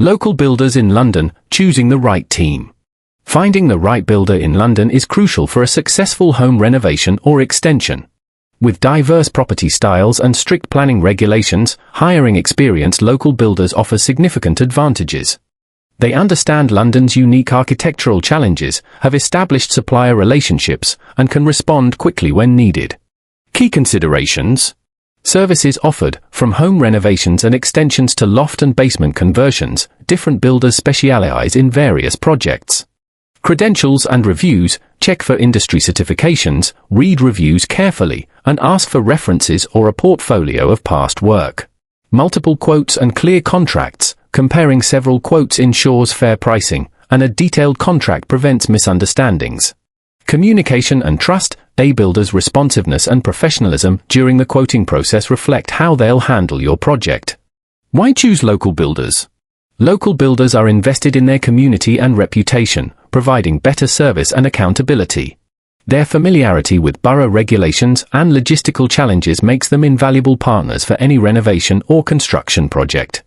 Local builders in London, choosing the right team. Finding the right builder in London is crucial for a successful home renovation or extension. With diverse property styles and strict planning regulations, hiring experienced local builders offers significant advantages. They understand London's unique architectural challenges, have established supplier relationships, and can respond quickly when needed. Key considerations: services offered, from home renovations and extensions to loft and basement conversions, different builders specialize in various projects. Credentials and reviews: check for industry certifications, read reviews carefully, and ask for references or a portfolio of past work. Multiple quotes and clear contracts: comparing several quotes ensures fair pricing, and a detailed contract prevents misunderstandings. Communication and trust: a builder's responsiveness and professionalism during the quoting process reflect how they'll handle your project. Why choose local builders? Local builders are invested in their community and reputation, providing better service and accountability. Their familiarity with borough regulations and logistical challenges makes them invaluable partners for any renovation or construction project.